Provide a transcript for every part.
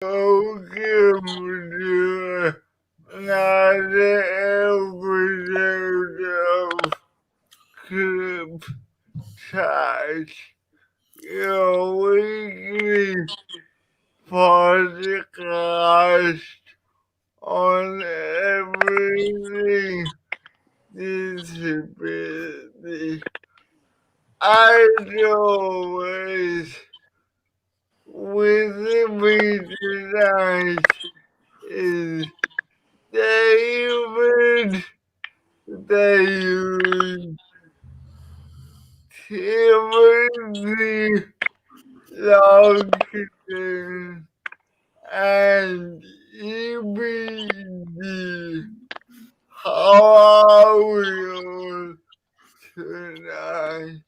welcome to another episode of CripChat, your weekly podcast on everything disability. As always, with me tonight is David, Timothy, Lachlan, and Ibby. How are you tonight?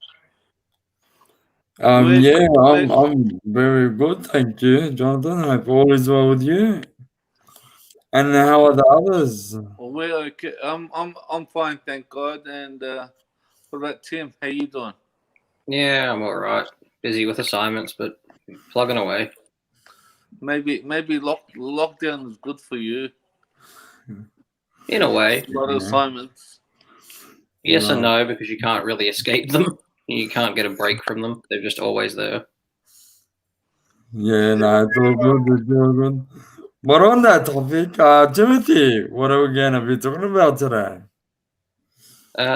Yeah, I'm very good, thank you, Jonathan. I hope all is well with you. And how are the others? Well, okay. I'm fine, thank God. And what about Tim? How you doing? Yeah, I'm all right. Busy with assignments, but plugging away. Maybe lockdown is good for you. In a way, A lot of assignments. yes and no, because you can't really escape them. You can't get a break from them. They're just always there. Yeah, no, it's all good, it's all good. But on that topic, Timothy, what are we going to be talking about today?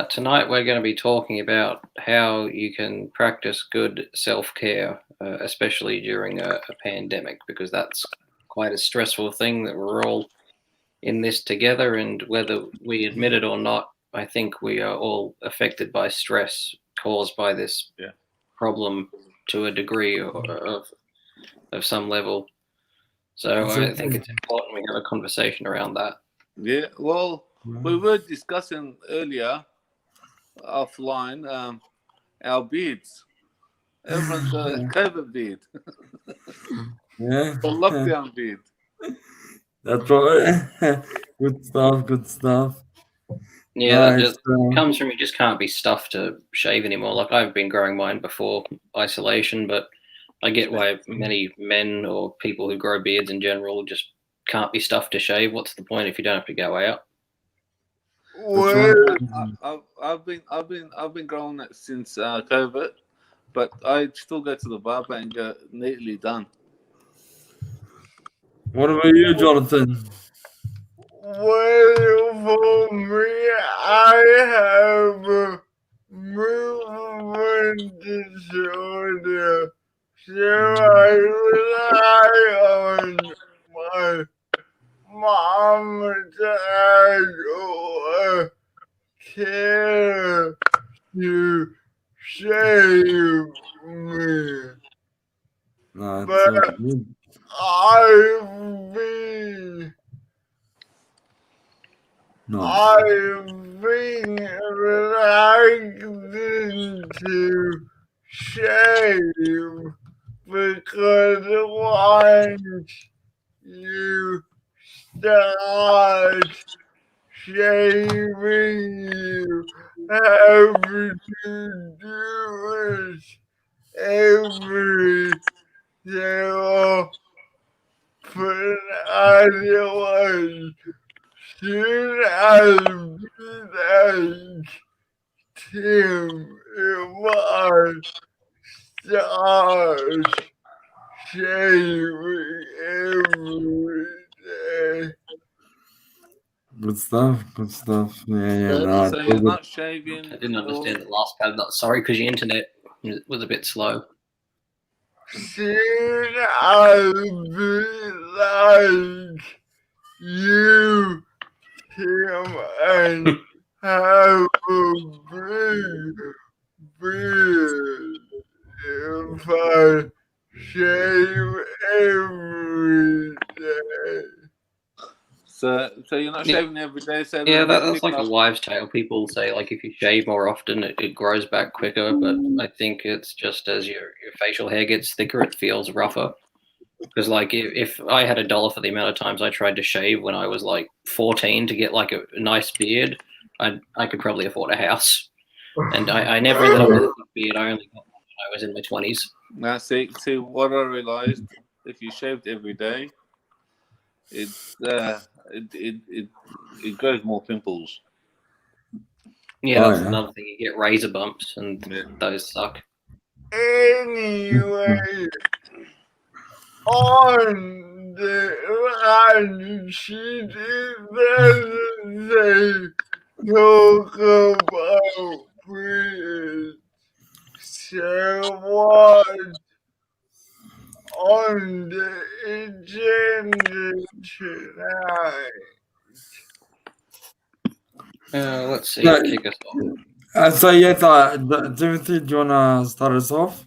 Tonight we're going to be talking about how you can practice good self-care, especially during a pandemic, because that's quite a stressful thing that we're all in this together, and whether we admit it or not, I think we are all affected by stress caused by this problem to a degree of some level. So I think it's important we have a conversation around that. Yeah, well, we were discussing earlier offline our beards. Everyone's got a COVID beard. Yeah. A lockdown beard. That's right. Good stuff. Yeah, that just comes from you just can't be stuffed to shave anymore. Like I've been growing mine before isolation, but I get why many men or people who grow beards in general just can't be stuffed to shave. What's the point if you don't have to go out? Well, I've been growing it since COVID, but I still go to the barber and get neatly done. What about you, Jonathan? well, for me, I have a movement disorder, so I rely on my mom and dad or care to save me. No, But good. I've been reluctant to shave because once you start shaving, you have to do it every single but otherwise should I be like Tim if I start shaving every day? Good stuff. Yeah. No, So you're not shaving. I didn't understand the last part of that. Sorry, because your internet was a bit slow. Should I be like you, Tim, and have a big beard if I shave every day? So you're not shaving every day. So yeah, that's like a wives' tale. People say like if you shave more often, it grows back quicker. But I think it's just as your facial hair gets thicker, it feels rougher. Because like if I had $1 for the amount of times I tried to shave when I was like 14 to get like a nice beard, I could probably afford a house. And I never ended up with a beard. I only got one when I was in my 20s. Now see what I realized. If you shaved every day, it grows more pimples. Yeah, Oh, that's yeah. another thing. You get razor bumps, and Yeah. those suck. Anyway, on the line sheet it doesn't say talk about prison. So what on the agenda tonight? Let's see. Yeah. Kick us off. So yes, Timothy, do you wanna start us off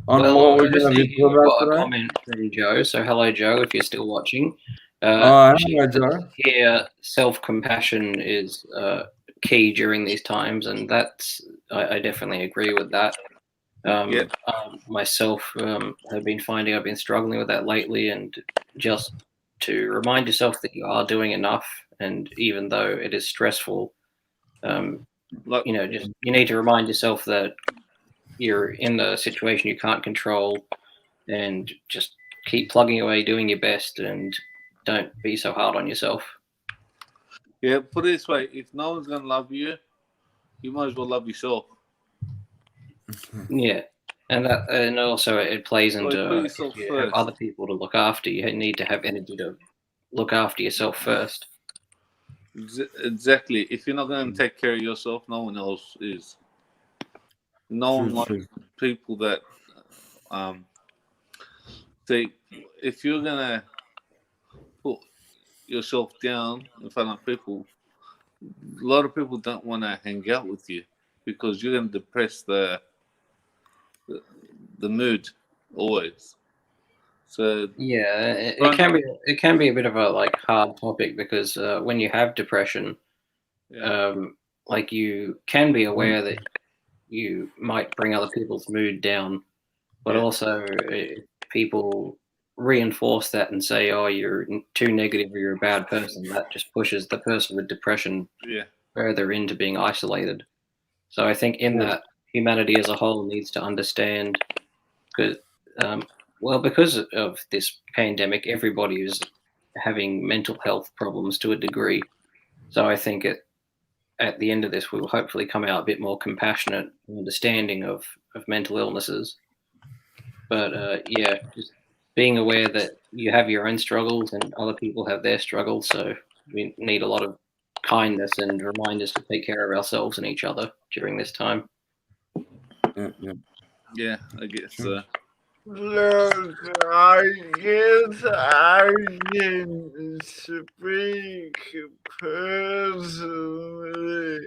on Well, what we're gonna be firstly, talking we've about got a today? comment from Joe. So, hello, Joe, if you're still watching. She Hello, says Joe. here self-compassion is key during these times, and I definitely agree with that. Myself have been finding I've been struggling with that lately, and just to remind yourself that you are doing enough, and even though it is stressful, just you need to remind yourself that you're in a situation you can't control, and just keep plugging away, doing your best, and don't be so hard on yourself. Yeah, put it this way: if no one's gonna love you, you might as well love yourself. Yeah, and also it plays into Put yourself if you have first. other people to look after, you need to have energy to look after yourself first. Exactly. If you're not going to take care of yourself, no one else is. No one likes people that say, if you're gonna put yourself down in front of people, a lot of people don't want to hang out with you because you're going to depress the mood always. So Yeah, it can be a bit of a hard topic because when you have depression, you can be aware that you might bring other people's mood down, but also if people reinforce that and say, "Oh, you're too negative or you're a bad person," that just pushes the person with depression further into being isolated. So I think in that humanity as a whole needs to understand because because of this pandemic, everybody is having mental health problems to a degree. So I think at the end of this, we will hopefully come out a bit more compassionate and understanding of mental illnesses. But just being aware that you have your own struggles and other people have their struggles. So we need a lot of kindness and reminders to take care of ourselves and each other during this time. Yeah, I guess so. Look, I guess I can speak personally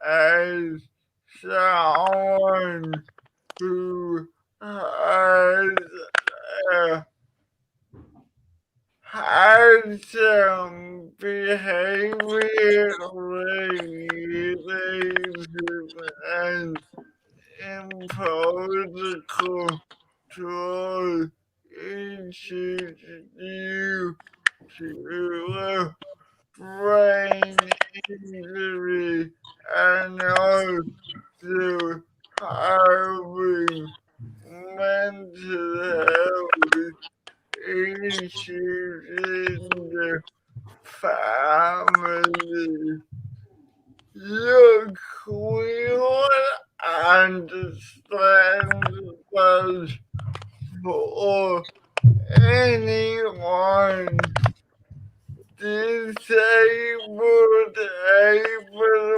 as someone who has some behavior regulations and impolitical control issues due to brain injury and also having mental health issues in the family. Look, we all understand that for anyone disabled,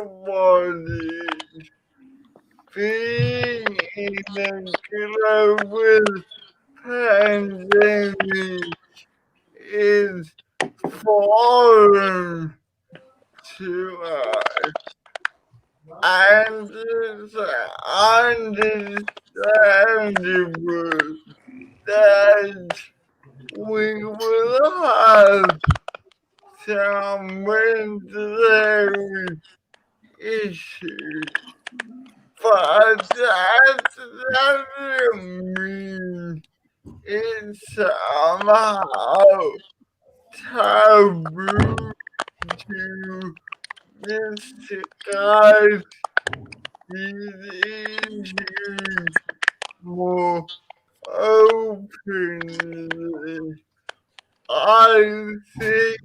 able-bodied, being in a global pandemic is foreign to us. And it's understandable that we will have some mental issues, but that doesn't mean it's somehow taboo to discuss these issues more openly. I think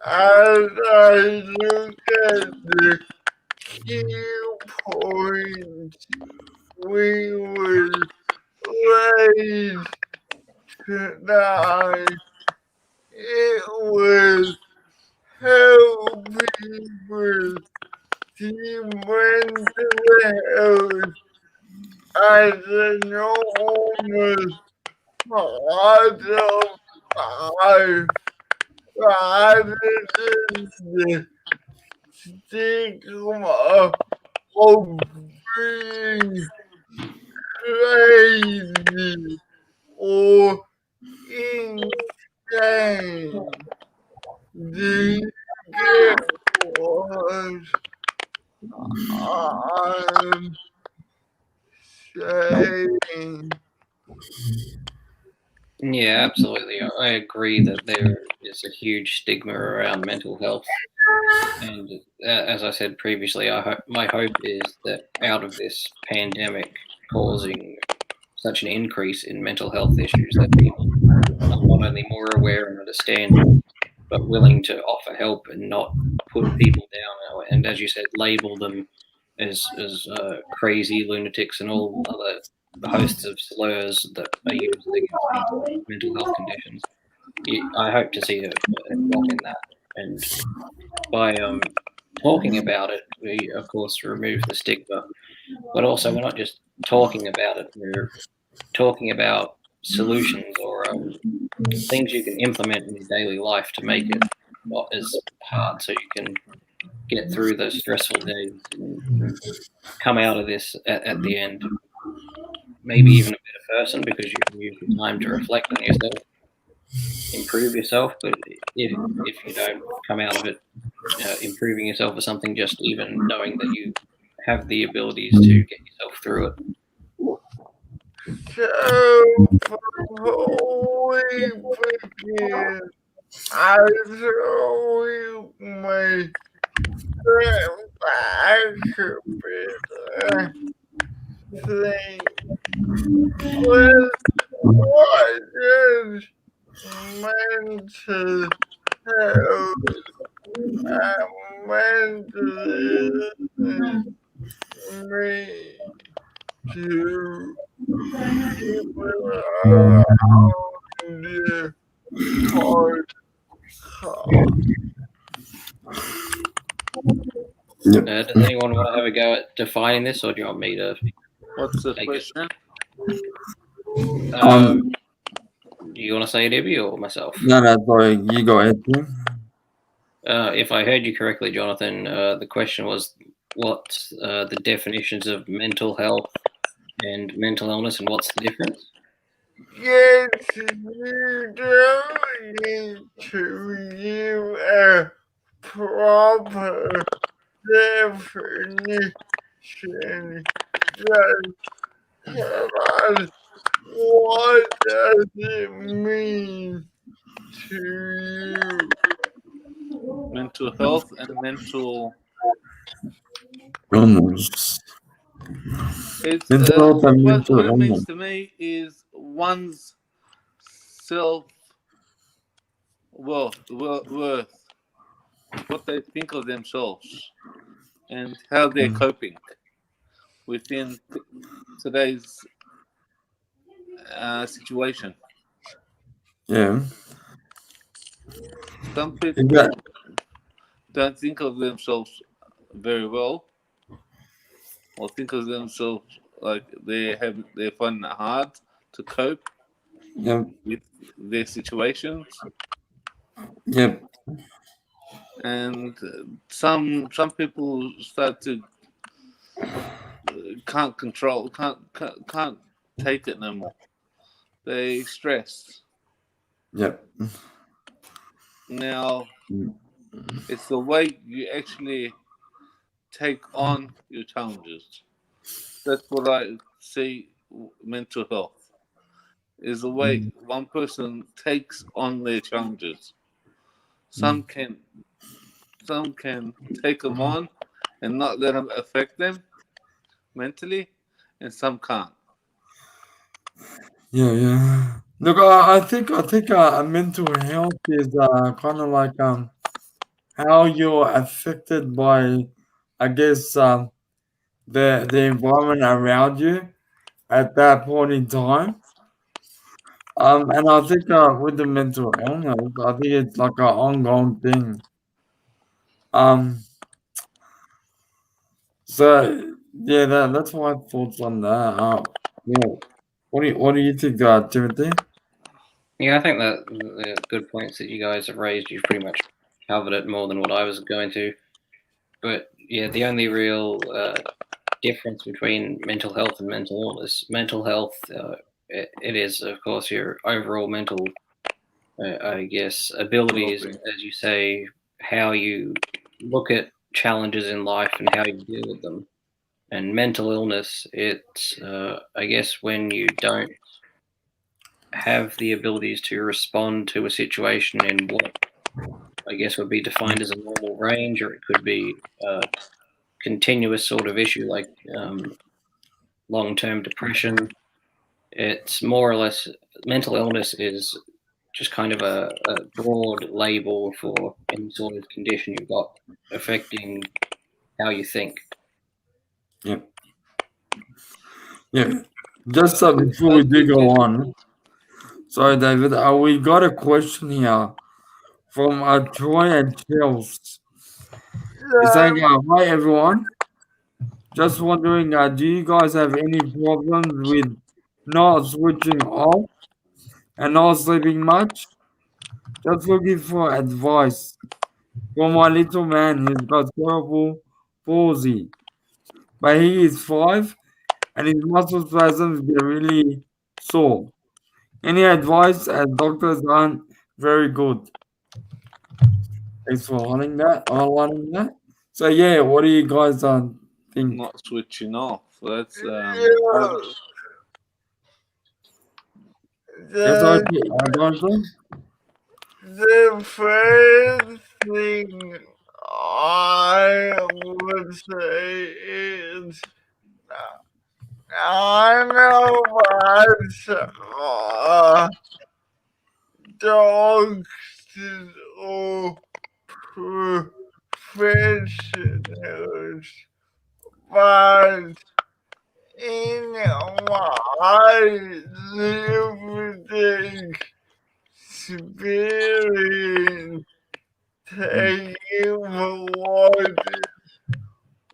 as I look at the key points we will raise tonight, it will help people see mental health as a normal part of life rather than the stigma of being crazy or insane. Do you get what I'm saying? Yeah, absolutely. I agree that there is a huge stigma around mental health. And as I said previously, my hope is that out of this pandemic causing such an increase in mental health issues, that people are not only more aware and understanding, but willing to offer help and not put people down. And as you said, label them as crazy lunatics and all other hosts of slurs that are used against people with mental health conditions. I hope to see a drop in that, and by talking about it, we of course remove the stigma. But also, we're not just talking about it; we're talking about solutions or things you can implement in your daily life to make it not as hard, so you can get through those stressful days and come out of this at the end, maybe even a better person because you can use the time to reflect on yourself, improve yourself. But if you don't come out of it improving yourself or something, just even knowing that you have the abilities to get yourself through it. So, before we begin, I thought we may step back a bit and think, well, what does mental health and mental illness mean to people around the podcast? Does anyone want to have a go at defining this, or do you want me to? What's the question? Do you want to say it, Ibby, or myself? No, sorry, you go ahead. If I heard you correctly, Jonathan, the question was what the definitions of mental health and mental illness, and what's the difference? Yes, you don't need to give a proper definition. Just tell us what does it mean to you. Mental health and mental. Illness. It's Mental health and what mental it illness. means to me is one's self worth, what they think of themselves, and how they're coping within today's situation. Yeah. Some people don't think of themselves very well, or think of themselves like they're finding it hard to cope with their situations. Yep. And some people start to can't take it no more. They stress. Yep. Now it's the way you actually take on your challenges. That's what I see. Mental health is the way one person takes on their challenges. Some can take them on and not let them affect them mentally, and some can't. Yeah. Look, I think mental health is kind of like how you're affected by, I guess, the environment around you at that point in time. And I think with the mental illness, I think it's like an ongoing thing. Um, so yeah, that's my thoughts on that. Yeah. What do you think, Timothy? Yeah, I think that the good points that you guys have raised, you've pretty much covered it more than what I was going to. But yeah, the only real difference between mental health and mental illness, mental health, it is, of course, your overall mental, I guess, abilities, as you say, how you look at challenges in life and how you deal with them. And mental illness, it's, I guess, when you don't have the abilities to respond to a situation in what I guess would be defined as a normal range, or it could be a continuous sort of issue like long-term depression. It's more or less mental illness is just kind of a broad label for any sort of condition you've got affecting how you think. Yeah, yeah. Just before we do go on, sorry, David. We got a question here from Troy and Chels. He's saying, "Hi everyone. Just wondering, do you guys have any problems with not switching off and not sleeping much? Just looking for advice from my little man who's got cerebral palsy, but he is 5 and his muscle spasms get really sore. Any advice as doctors aren't very good?" Thanks for highlighting that. So yeah, what do you guys think? Not switching off. That's Yeah, Yes, I the, Jonathan? the first thing I would say is I know myself, dogs or professionals, but in my limited experience, taking for what it's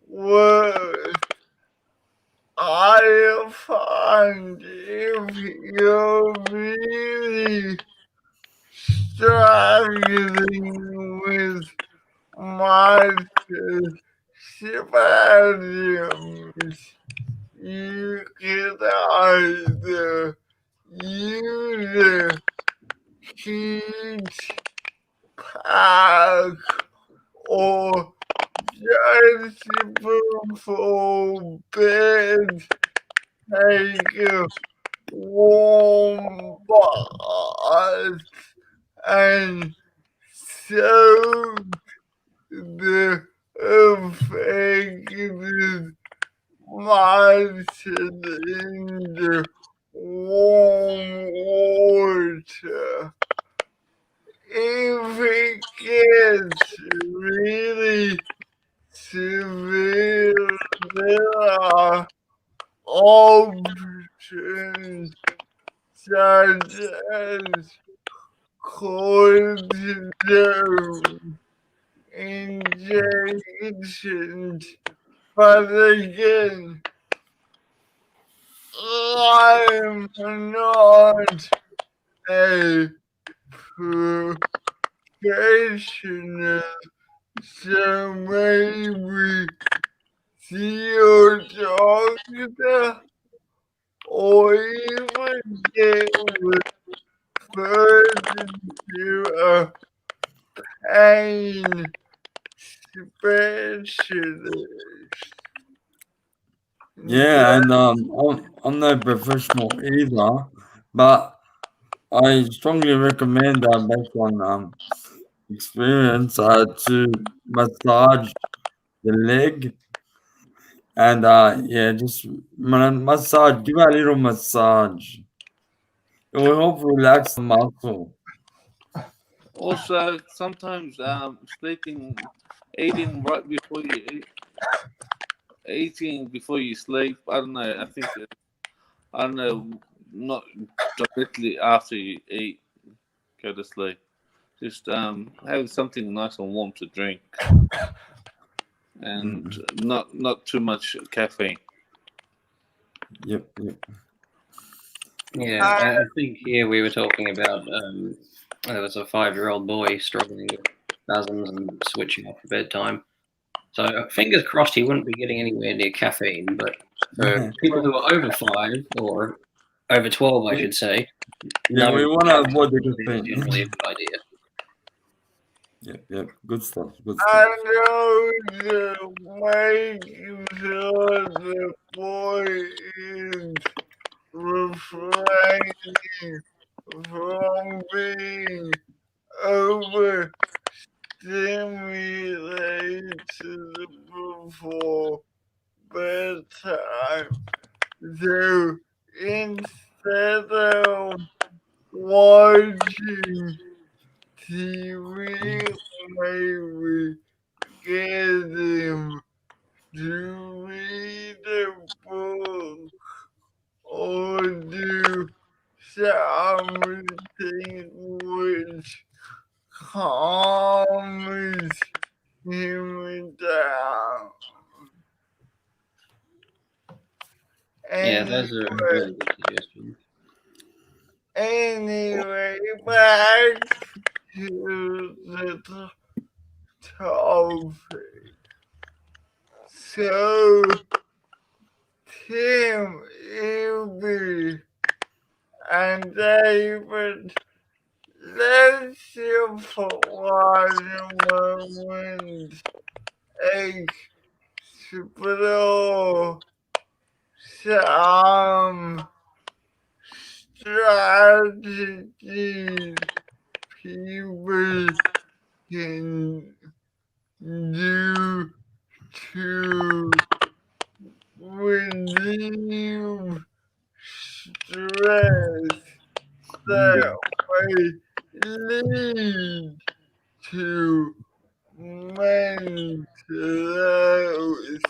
worth, I find if you're really struggling with multi-spasms, you can either use a heat pack or just before bed, take a warm bath and soak the affected muscle in the warm water. If it gets really severe, there are options such as cortisone injections. But again, I'm not a professional, so maybe see your doctor or even get referred to a pain specialist. Yeah, and I'm no professional either, but I strongly recommend based on experience to massage the leg and yeah, just massage, give it a little massage. It will help relax the muscle. Also, sometimes eating right before you eat, eating before you sleep. I don't know. I don't know. Not directly after you eat, go to sleep. Just have something nice and warm to drink, and not too much caffeine. Yep. Yeah, I think here we were talking about there was a 5-year-old boy struggling with spasms and switching off for bedtime. So fingers crossed he wouldn't be getting anywhere near caffeine. But for people who are over 5 or over 12, I should say, Yeah, we want to avoid the is caffeine. generally a good idea. Yep. Good stuff. I know the making sure the boy is refraining from being overstimulated before bedtime. So instead of watching TV, maybe get him to read a book or do something which calms him down. Yeah, those are really good suggestions. Anyway, back to the topic. So, Tim, Ibby, and David, let's just for one moment explore some strategies people can do to relieve stress that may lead to mental health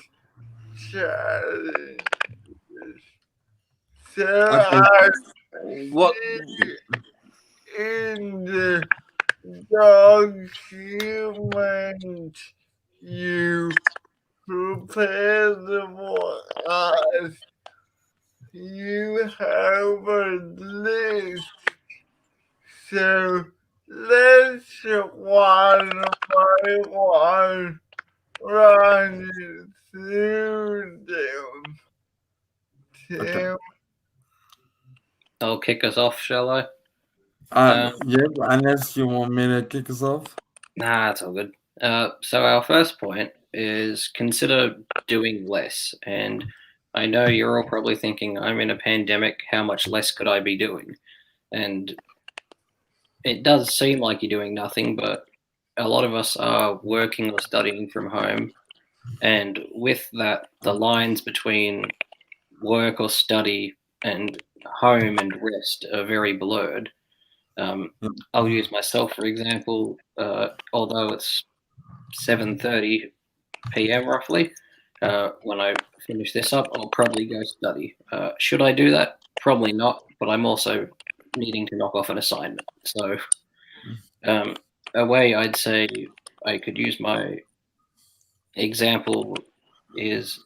challenges. So Okay. I What? see in the document you prepared for us, you have a list. So let's one by one run it through them. Tim, I'll kick us off, shall I? Yep. Unless you want me to kick us off. Nah, it's all good. So our first point is consider doing less. And I know you're all probably thinking, I'm in a pandemic, how much less could I be doing? And it does seem like you're doing nothing, but a lot of us are working or studying from home. And with that, the lines between work or study and home and rest are very blurred. I'll use myself for example. Although it's 7:30 p.m. roughly, when I finish this up, I'll probably go study. Should I do that? Probably not. But I'm also needing to knock off an assignment. So, a way I'd say I could use my example is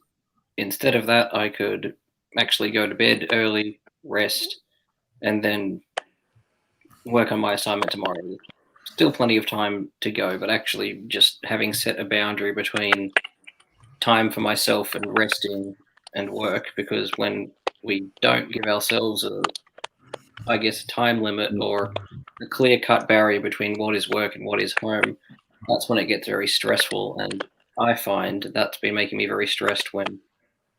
instead of that, I could actually go to bed early, rest, and then work on my assignment tomorrow. Still plenty of time to go, but actually just having set a boundary between time for myself and resting and work, because when we don't give ourselves a time limit or a clear-cut barrier between what is work and what is home, that's when it gets very stressful. And I find that's been making me very stressed when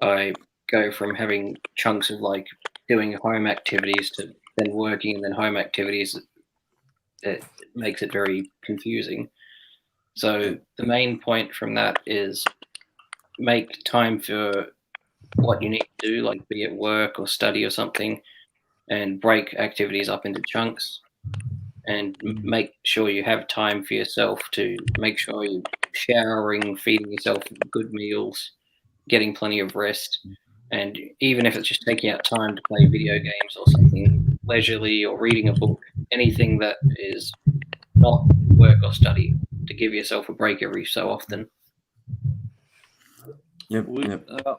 I go from having chunks of like doing home activities to then working and then home activities. It makes it very confusing. So the main point from that is make time for what you need to do, like be it work or study or something, and break activities up into chunks, and make sure you have time for yourself to make sure you're showering, feeding yourself good meals, getting plenty of rest. And even if it's just taking out time to play video games or something leisurely or reading a book, anything that is not work or study, to give yourself a break every so often. Yep.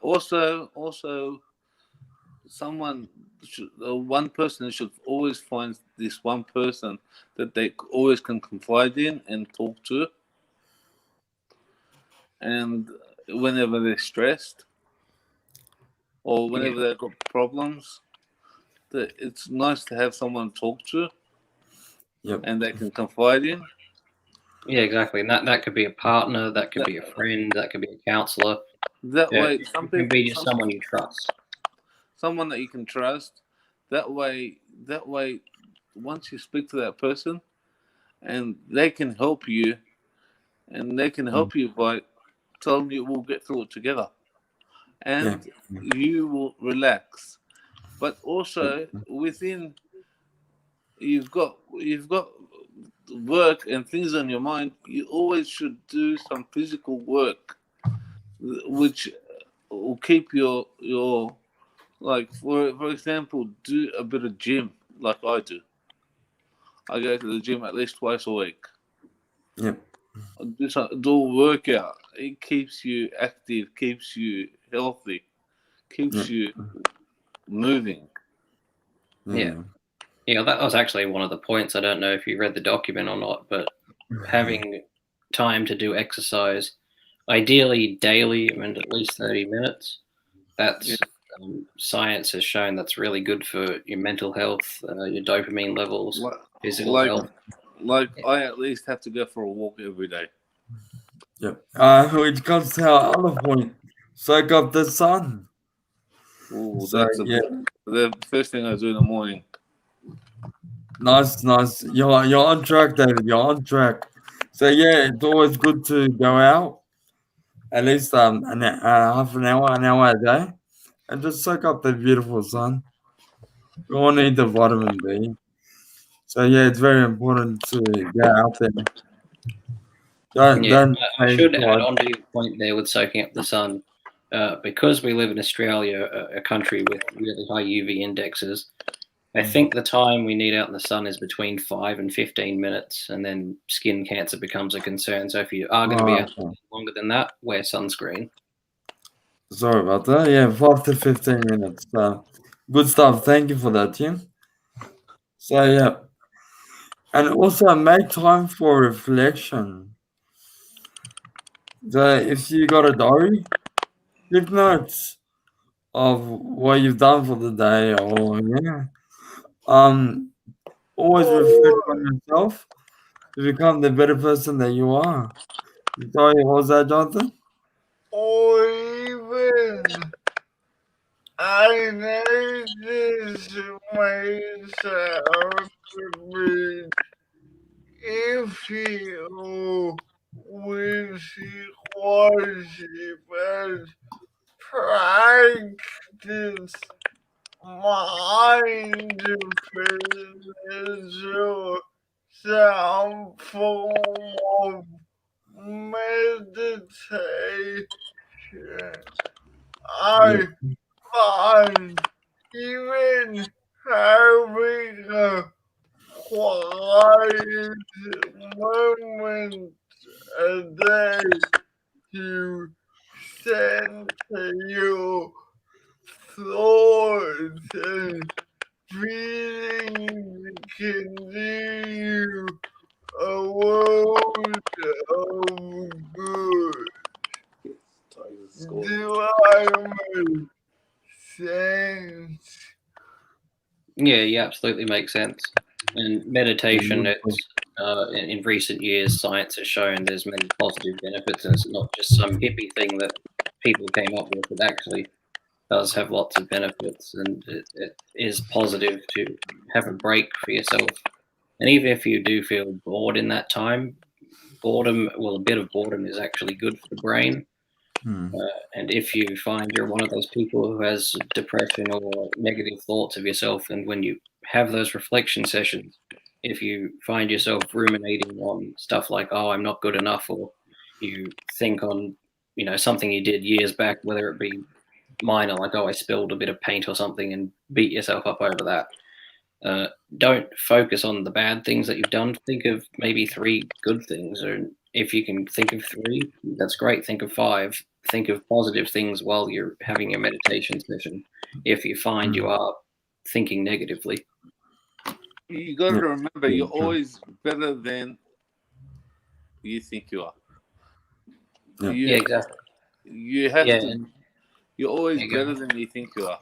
Also, one person should always find this one person that they always can confide in and talk to, and whenever they're stressed or whenever they've got problems, that it's nice to have someone to talk to. Yep. And they can confide in. Yeah, exactly. And that could be a partner, that could be a friend, that could be a counselor. That way, it can be just someone you trust. Someone that you can trust. That way, once you speak to that person, and they can help you, and they can help you by telling you we'll get through it together, and you will relax. But also within, you've got work and things on your mind. You always should do some physical work, which will keep your like for example, do a bit of gym like I do. I go to the gym at least twice a week. Yep. Do a workout. It keeps you active, keeps you healthy, keeps you moving. Yeah, that was actually one of the points. I don't know if you read the document or not, but having time to do exercise, ideally daily, at least 30 minutes. That's science has shown that's really good for your mental health, your dopamine levels, physical health. I at least have to go for a walk every day. Yep. Which comes to our other point, soak up the sun. Ooh, that's the first thing I do in the morning. Nice. You're on track, David. You're on track. So yeah, it's always good to go out at least half an hour a day, and just soak up the beautiful sun. We all need the vitamin D. So yeah, it's very important to get out there. I should add on to your point there with soaking up the sun. Because we live in Australia, a country with really high UV indexes, I think the time we need out in the sun is between 5 and 15 minutes, and then skin cancer becomes a concern. So if you are going to be out longer than that, wear sunscreen. Sorry about that. Yeah, 5 to 15 minutes. Good stuff. Thank you for that, Tim. So yeah, and also make time for reflection. So if you got a diary, keep notes of what you've done for the day, or always reflect on yourself to become the better person that you are. Sorry, what was that, Jonathan? Or even I know this may sound a bit iffy or wishy-washy, but practice mindfulness or some form of meditation. I find even having a quiet moment a day to center your thoughts and feelings can do you a world of good. Do I make sense? Yeah, you absolutely make sense. And meditation, in recent years, science has shown there's many positive benefits, and it's not just some hippie thing that people came up with. It actually does have lots of benefits, and it is positive to have a break for yourself. And even if you do feel bored in that time, a bit of boredom is actually good for the brain. And if you find you're one of those people who has depression or negative thoughts of yourself, and when you have those reflection sessions, if you find yourself ruminating on stuff like, oh, I'm not good enough, or you think on, something you did years back, whether it be minor, like, oh, I spilled a bit of paint or something, and beat yourself up over that. Don't focus on the bad things that you've done. Think of maybe 3 good things, or if you can think of 3, that's great. Think of 5. Think of positive things while you're having your meditation session. If you find you are thinking negatively, You got to remember, you're always better than you think you are. Yeah, exactly. You have to. You're always better than you think you are,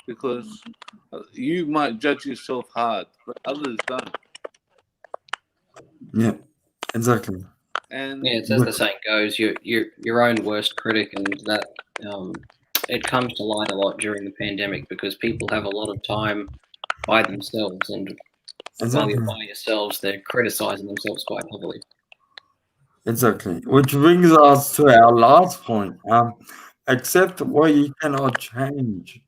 because you might judge yourself hard, but others don't. Yeah, exactly. And it's as the saying goes, you're your own worst critic, and that it comes to light a lot during the pandemic because people have a lot of time by themselves, and while you're by yourselves, they're criticizing themselves quite heavily. Exactly. Which brings us to our last point. Accept what you cannot change.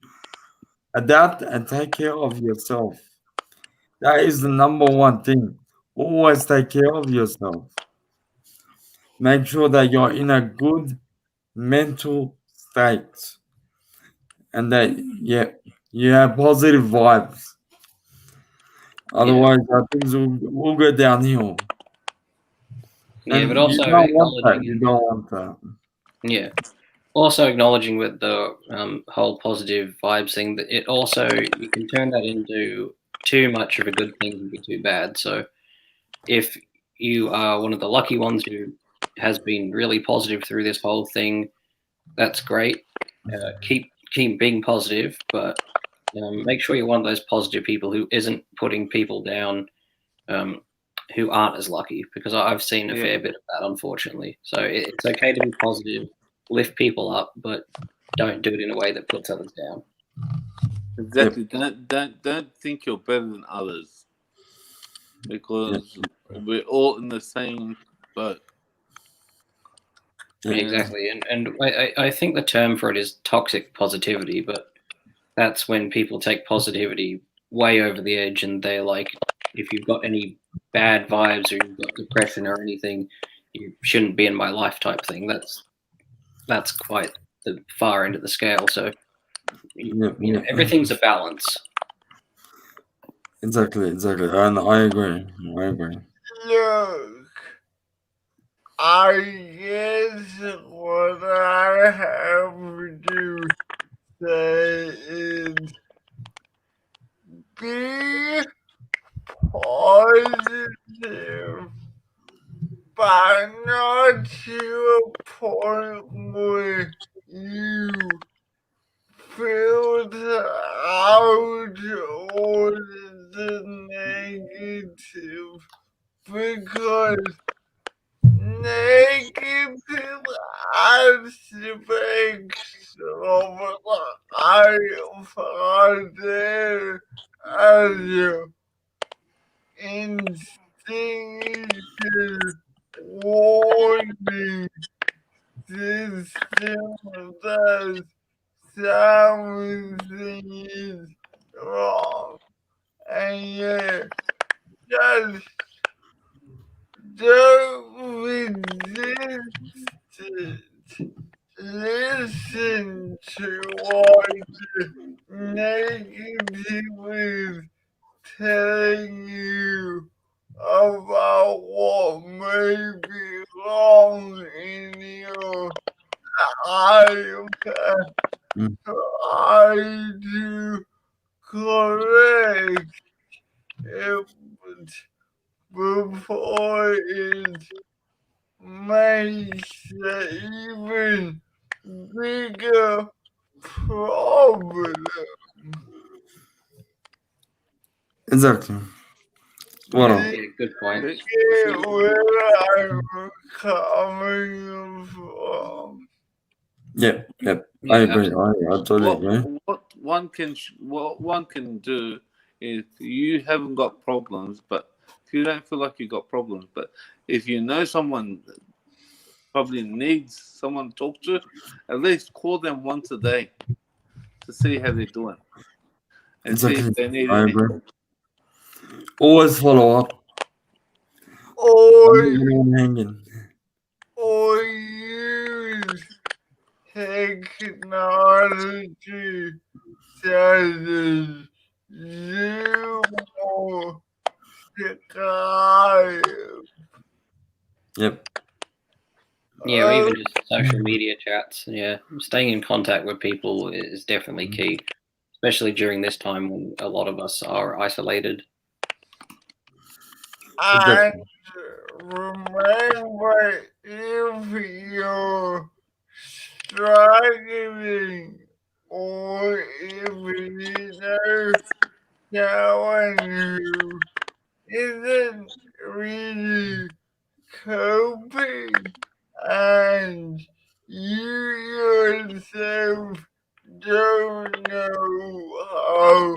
Adapt and take care of yourself. That is the number one thing. Always take care of yourself. Make sure that you're in a good mental state and that you have positive vibes. Otherwise, things will go downhill. Yeah, And but also you don't want that. acknowledging. You don't want that. Yeah. Also acknowledging with the whole positive vibes thing that it also, you can turn that into too much of a good thing can be too bad. So if you are one of the lucky ones who has been really positive through this whole thing, that's great. Keep being positive, but make sure you're one of those positive people who isn't putting people down who aren't as lucky, because I've seen a fair bit of that, unfortunately. So it's okay to be positive, lift people up, but don't do it in a way that puts others down. Exactly. Don't think you're better than others, because we're all in the same boat. Exactly, and I think the term for it is toxic positivity, but that's when people take positivity way over the edge, and they're like, if you've got any bad vibes or you've got depression or anything, you shouldn't be in my life type thing. That's quite the far end of the scale. So everything's a balance. Exactly. And I agree. Look, I guess what I have to say is be positive, but not to a point where you filter out all the negative, because negative aspects of life are there as instinctive warning system that something is wrong, and yet just don't resist it. Listen to what the negative is telling you about what may be wrong in your life. Try to correct it before it makes an even bigger problem. Exactly. Good point. Where I'm coming from. Yep. I agree. I totally agree. What one can do if you haven't got problems, but if you don't feel like you got problems, but if you know someone probably needs someone to talk to, at least call them once a day to see how they're doing and see Exactly. if they need I any agree. help. Always follow up. Don't or leave anyone hanging. or use technology such as Zoom or Skype. Yep. Yeah, or even just social media chats. Yeah, staying in contact with people is definitely key, especially during this time when a lot of us are isolated. And Exactly. remember, if you're struggling or if you know someone who isn't really coping and you yourself don't know how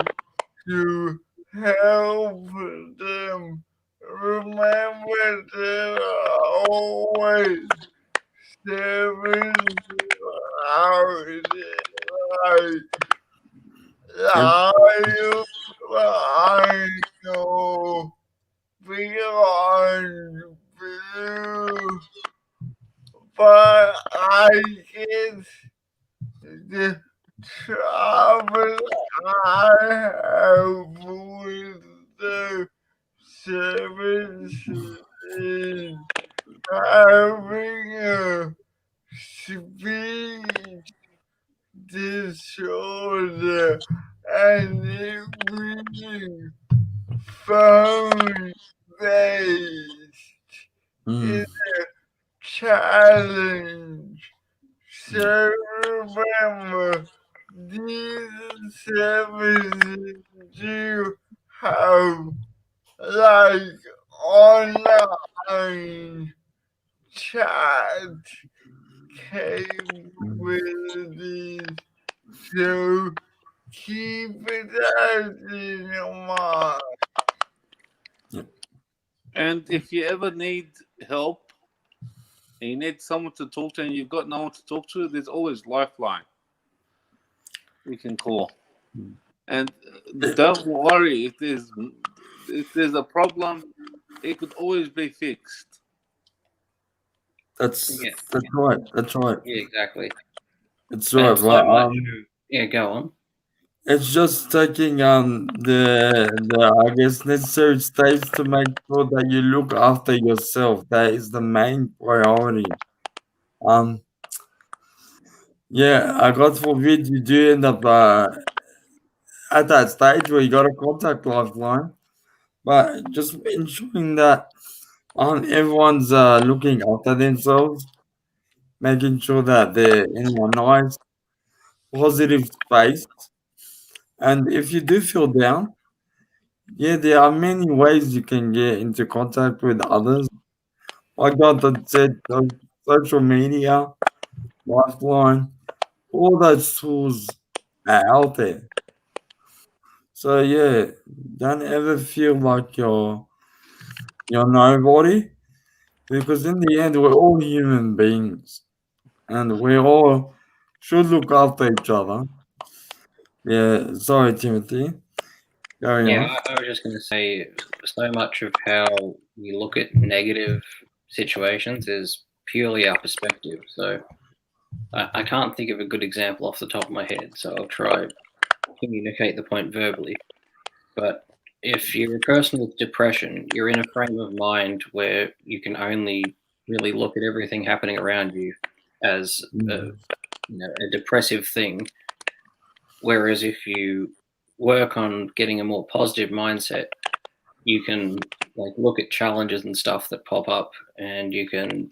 to help them. Remember, there are always 7 hours in Yep. life. I know beyond blue, but I guess the trouble I have with the services is having a speech disorder and it being phone based Mm. is a challenge. So remember, these services do have like online chat capabilities. So keep it out in your mind. And if you ever need help and you need someone to talk to and you've got no one to talk to, there's always Lifeline you can call. And don't worry if there's a problem, it could always be fixed. That's Yeah, that's right. That's right. yeah, exactly. It's And right. so But much. Yeah, go on. it's just taking the I guess necessary steps to make sure that you look after yourself. That is the main priority. Um. Yeah. I God forbid you do end up at that stage where you got to contact Lifeline, but just ensuring that everyone's looking after themselves, making sure that they're in a nice, positive space. And if you do feel down, yeah, there are many ways you can get into contact with others. Like Jonathan said, social media, Lifeline, all those tools are out there. So yeah, don't ever feel like you're nobody because in the end we're all human beings and we all should look after each other. Yeah, sorry Timothy. Carry Yeah, on. I was just going to say so much of how we look at negative situations is purely our perspective. So I can't think of a good example off the top of my head. So I'll try communicate the point verbally. But if you're a person with depression, you're in a frame of mind where you can only really look at everything happening around you as a depressive thing. Whereas if you work on getting a more positive mindset, you can like look at challenges and stuff that pop up, and you can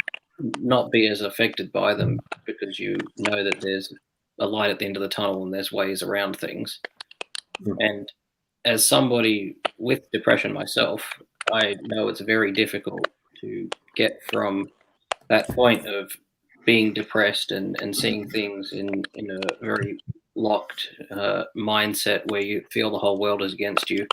not be as affected by them because you know that there's a light at the end of the tunnel and there's ways around things. And as somebody with depression myself, I know it's very difficult to get from that point of being depressed and seeing things in a very locked mindset where you feel the whole world is against you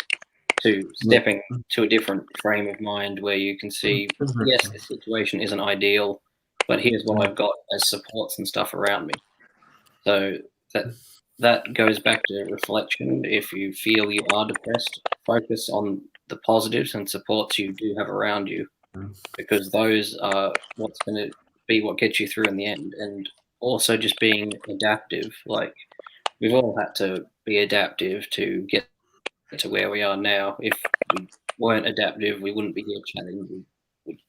to stepping to a different frame of mind where you can see, yes, this situation isn't ideal, but here's what I've got as supports and stuff around me. So that goes back to reflection. If you feel you are depressed, focus on the positives and supports you do have around you, because those are what's going to be what gets you through in the end. And also just being adaptive. Like, we've all had to be adaptive to get to where we are now. If we weren't adaptive, we wouldn't be here chatting. We'd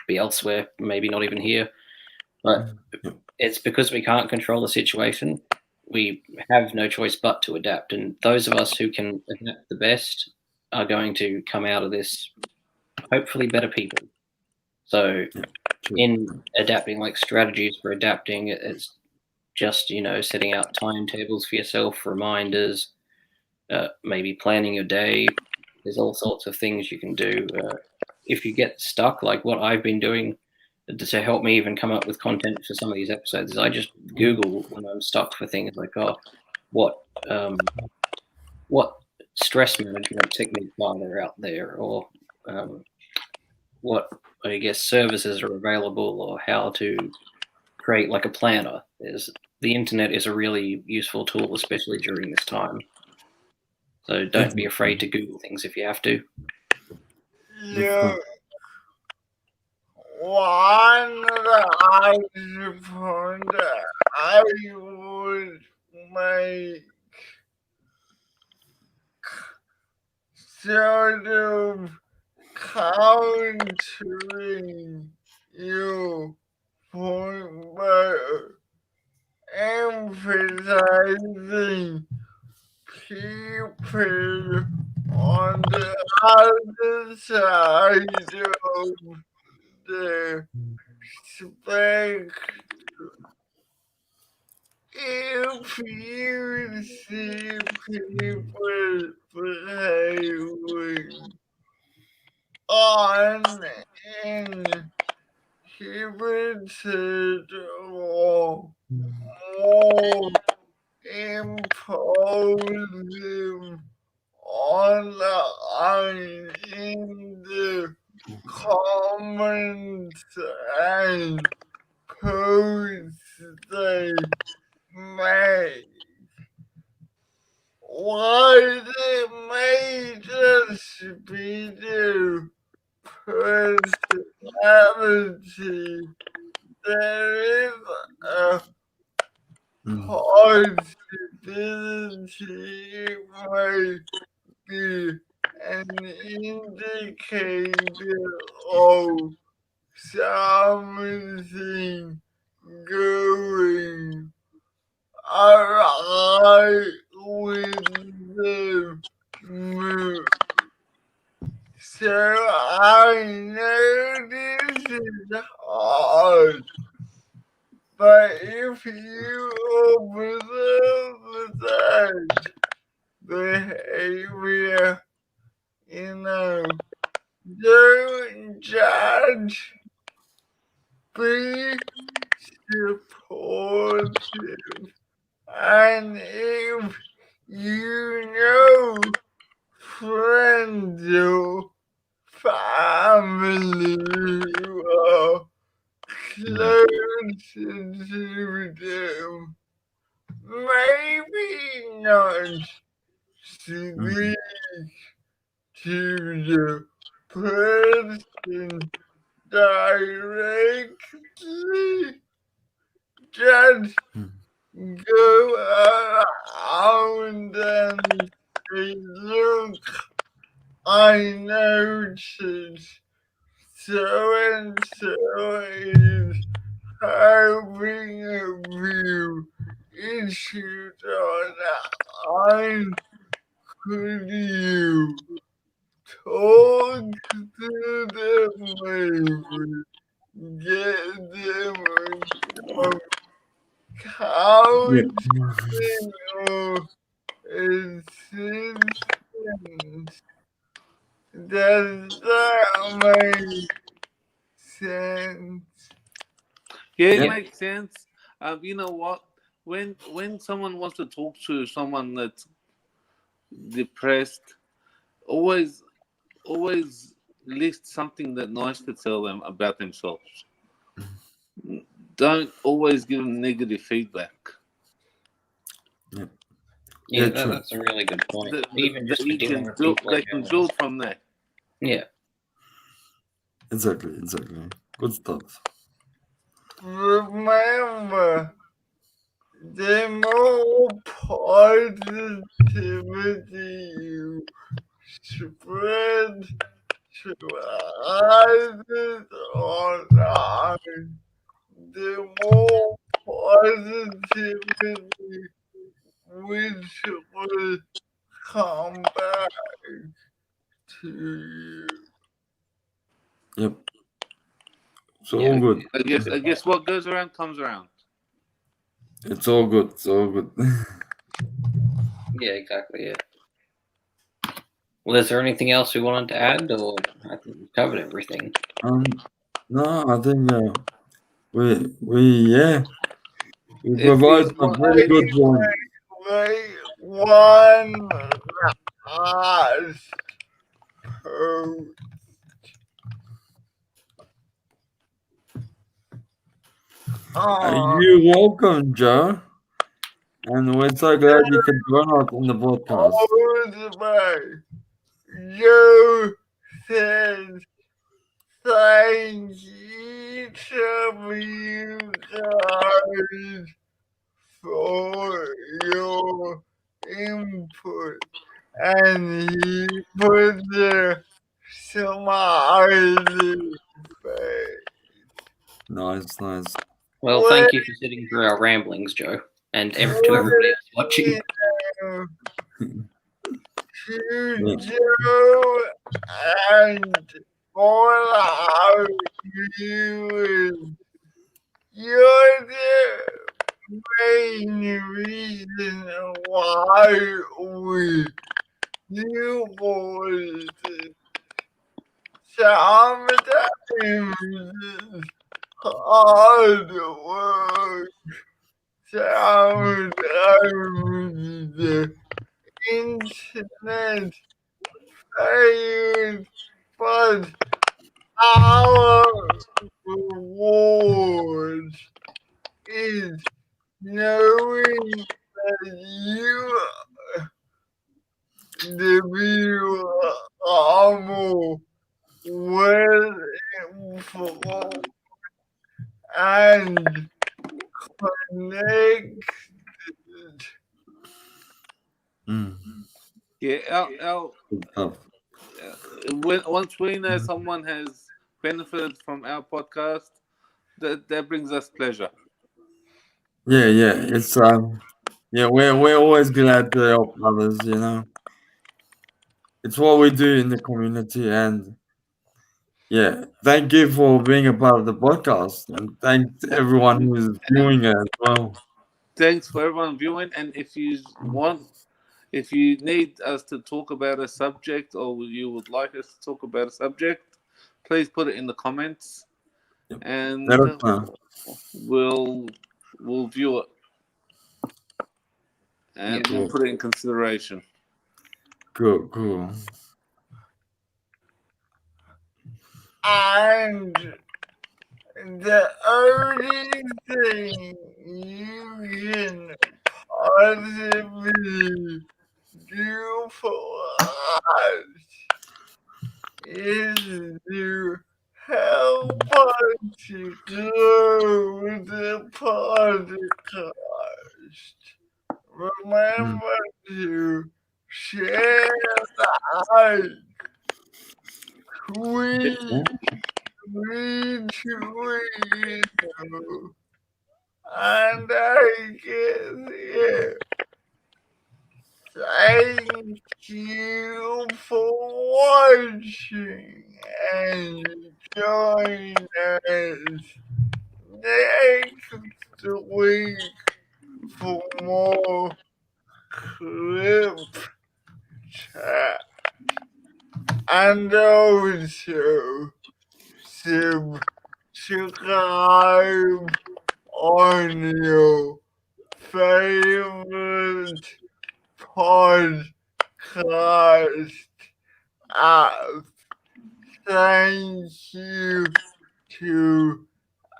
be elsewhere, maybe not even here. But it's because we can't control the situation. We have no choice but to adapt. And those of us who can adapt the best are going to come out of this hopefully better people. So in adapting, like strategies for adapting, it's just, setting out timetables for yourself, reminders, maybe planning your day. There's all sorts of things you can do. If you get stuck, like what I've been doing to help me even come up with content for some of these episodes, is I just Google when I'm stuck for things like, what stress management techniques are there out there, or what, I guess, services are available, or how to create like a planner. The internet is a really useful tool, especially during this time. So don't be afraid to Google things if you have to. Yeah. One that I suppose that I would make sort of countering your point about emphasizing people on the other side of the spectrum. If you see people behaving uninhibited or more imposing online in the comments and posts they make. Why they made us video personality, there is a possibility it might be an indicator of something going alright with the mood. So I know this is hard, but if you observe that behavior, don't judge, be supportive, and if friends or family who are closer to them, maybe not speak to the person directly, just go around and say, look, I noticed so and so is having a few issues online. Could you talk to them, maybe get them some counseling or assistance? Does that make sense? Yeah, it Yeah. makes sense. You know what? When someone wants to talk to someone that's depressed, always list something that nice to tell them about themselves. don't always give them negative feedback. Yeah, true. that's a really good point. That Even just for you dealing can with build, people they in can general. build from there. Yeah. Exactly. Good stuff. Remember, the more positivity you spread to others online, the more positivity which will come back to you. Yep. It's all Yeah. good. I guess what goes around comes around. It's all good. It's all good. Yeah, exactly. Yeah. Well, is there anything else we wanted to add, or I think we've covered everything? No, I think we we If provide you some want, very good point. Like one last post. You're welcome, Joe. And we're so glad you could join us on the podcast. You said thank each of you guys for your input, and he put the smiley face. Nice. Well, thank you for sitting through our ramblings, Joe, and to everybody else watching. To Yeah. Joe and all our viewers, you're the main reason why we do voices. Sometimes it's hard work. Sometimes the internet fails, but our reward is knowing that you, the viewer, are more well informed and connected. yeah, our Good stuff. once we know someone has benefited from our podcast, that brings us pleasure. Yeah. It's we're always glad to help others. It's what we do in the community, and yeah, thank you for being a part of the podcast, and thanks to everyone who's viewing it as well. Thanks for everyone viewing, and if you need us to talk about a subject or you would like us to talk about a subject, please put it in the comments, Yep. and Let us know. we'll view it and Yeah. we'll put it in consideration. Cool. And the only thing you can possibly do for us is to help us to grow the podcast. Remember to share, like, tweet, retweet, and I guess, yeah. Thank you for watching and join us next week for more CripChat. And also subscribe on your favorite podcast app. Thank you to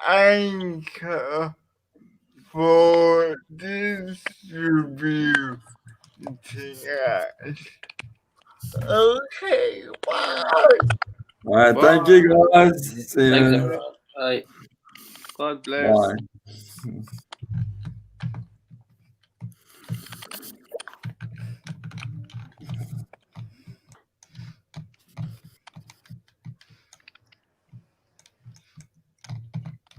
Anchor for distributing us. Okay, bye. All right, thank you guys. See Thanks, you. everyone. Bye. God bless. Bye.